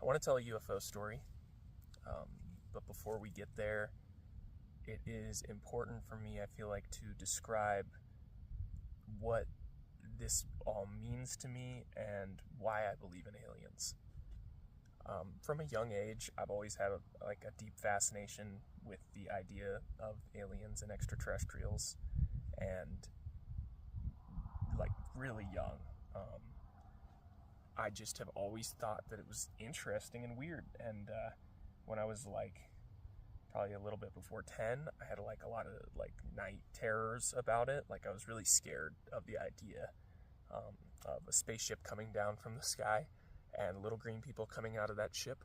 I want to tell a UFO story, but before we get there, it is important for me, I feel like, to describe what this all means to me and why I believe in aliens. From a young age, I've always had a deep fascination with the idea of aliens and extraterrestrials, and really young. I just have always thought that it was interesting and weird. And when I was probably a little bit before 10, I had a lot of night terrors about it. I was really scared of the idea of a spaceship coming down from the sky and little green people coming out of that ship,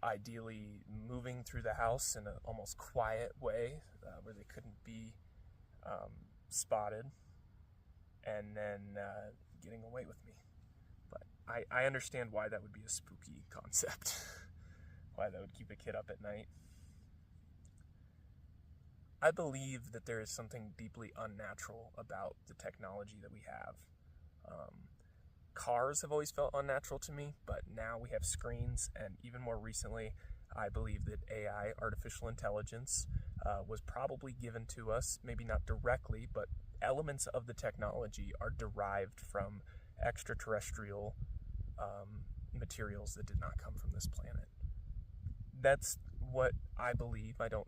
ideally moving through the house in an almost quiet way where they couldn't be spotted, and then getting away with me. But I understand why that would be a spooky concept, why that would keep a kid up at night. I believe that there is something deeply unnatural about the technology that we have. Cars have always felt unnatural to me, but now we have screens, and even more recently, I believe that AI, artificial intelligence, was probably given to us, maybe not directly, but elements of the technology are derived from extraterrestrial materials that did not come from this planet. That's what I believe. I don't,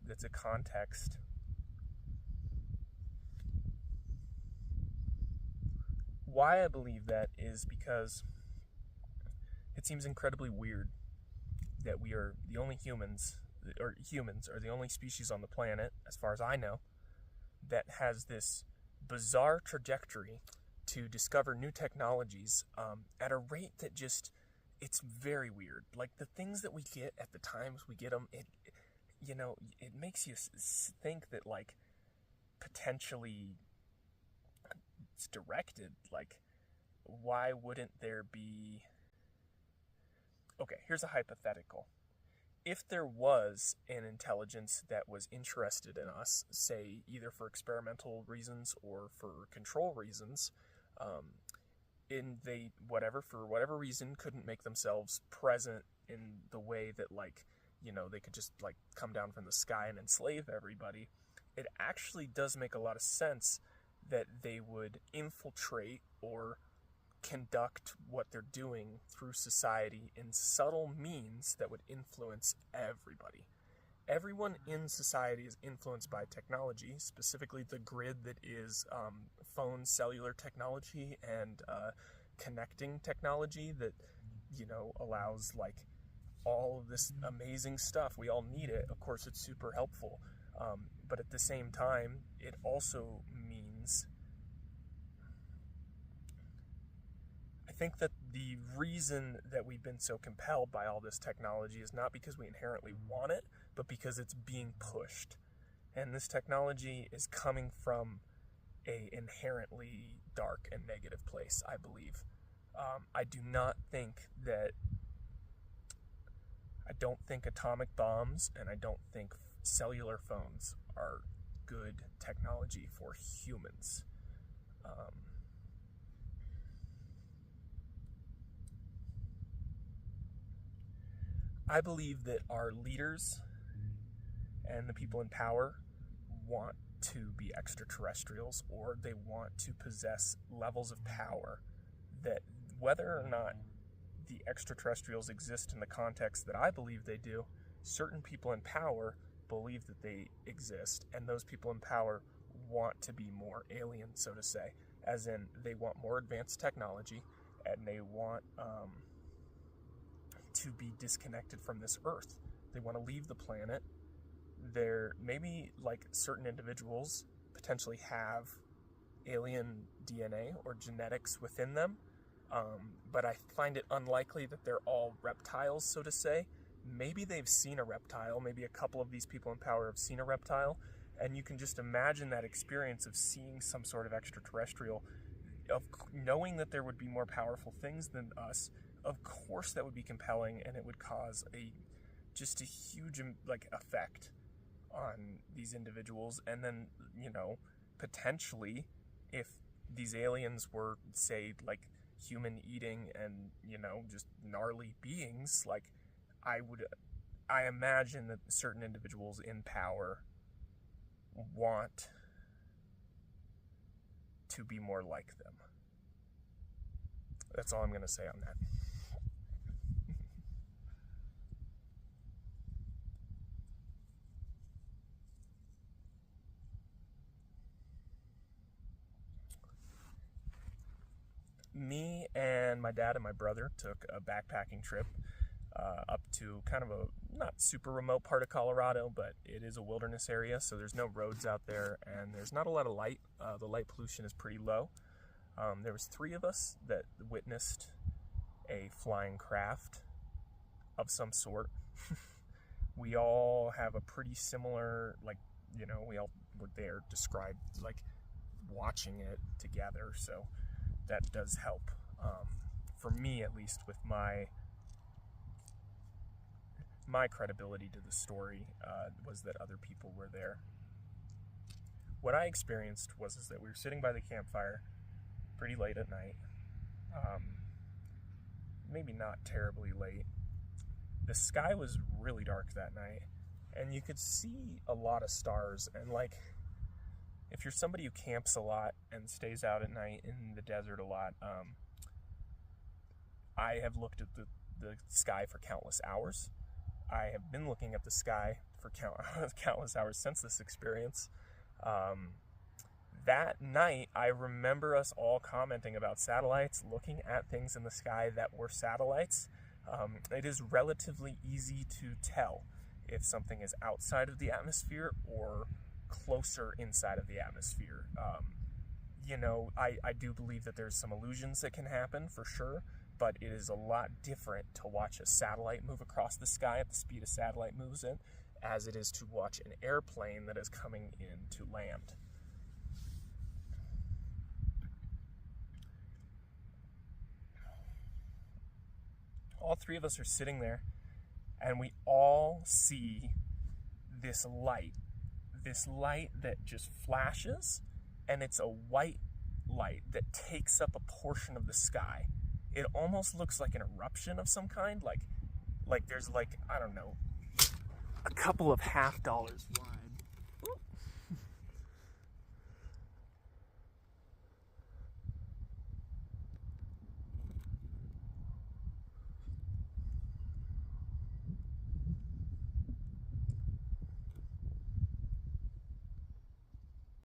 it's a context. Why I believe that is because it seems incredibly weird that we are the only humans are the only species on the planet, as far as I know, that has this bizarre trajectory to discover new technologies at a rate that it's very weird. The things that we get at the times we get them, it makes you think that potentially it's directed. Why wouldn't there be... Okay, here's a hypothetical. If there was an intelligence that was interested in us, say either for experimental reasons or for control reasons, and they, for whatever reason, couldn't make themselves present in the way that they could just come down from the sky and enslave everybody, it actually does make a lot of sense that they would infiltrate or conduct what they're doing through society in subtle means that would influence everybody. Everyone in society is influenced by technology, specifically the grid that is phone cellular technology and connecting technology that, allows all of this amazing stuff. We all need it. Of course, it's super helpful. But at the same time, it also means... I think that the reason that we've been so compelled by all this technology is not because we inherently want it, but because it's being pushed. And this technology is coming from a inherently dark and negative place, I believe. I don't think atomic bombs and I don't think cellular phones are good technology for humans. I believe that our leaders and the people in power want to be extraterrestrials, or they want to possess levels of power that, whether or not the extraterrestrials exist in the context that I believe they do, certain people in power believe that they exist, and those people in power want to be more alien, so to say, as in they want more advanced technology, and they want to be disconnected from this earth. They want to leave the planet. There maybe certain individuals potentially have alien DNA or genetics within them, but I find it unlikely that they're all reptiles, so to say. Maybe they've seen a reptile. Maybe a couple of these people in power have seen a reptile, and you can just imagine that experience of seeing some sort of extraterrestrial, of knowing that there would be more powerful things than us. Of course that would be compelling, and it would cause a huge effect on these individuals. And then, potentially, if these aliens were, say, human eating and, you know, just gnarly beings, like, I imagine that certain individuals in power want to be more like them. That's all I'm going to say on that. Me and my dad and my brother took a backpacking trip up to kind of a not super remote part of Colorado, but it is a wilderness area, so there's no roads out there, and there's not a lot of light. The light pollution is pretty low. There was 3 of us that witnessed a flying craft of some sort. We all have a pretty similar, like, you know, we all were there, described, like, watching it together, so that does help. For me, at least, with my credibility to the story, was that other people were there. What I experienced was that we were sitting by the campfire pretty late at night. Maybe not terribly late. The sky was really dark that night, and you could see a lot of stars. And, like, if you're somebody who camps a lot and stays out at night in the desert a lot, I have looked at the sky for countless hours. I have been looking at the sky for countless hours since this experience. That night, I remember us all commenting about satellites, looking at things in the sky that were satellites. It is relatively easy to tell if something is outside of the atmosphere or closer inside of the atmosphere. You know, I do believe that there's some illusions that can happen, for sure, but it is a lot different to watch a satellite move across the sky at the speed a satellite moves in, as it is to watch an airplane that is coming in to land. All 3 of us are sitting there, and we all see this light that just flashes, and it's a white light that takes up a portion of the sky. It almost looks like an eruption of some kind, like there's, like, I don't know, a couple of $50 wide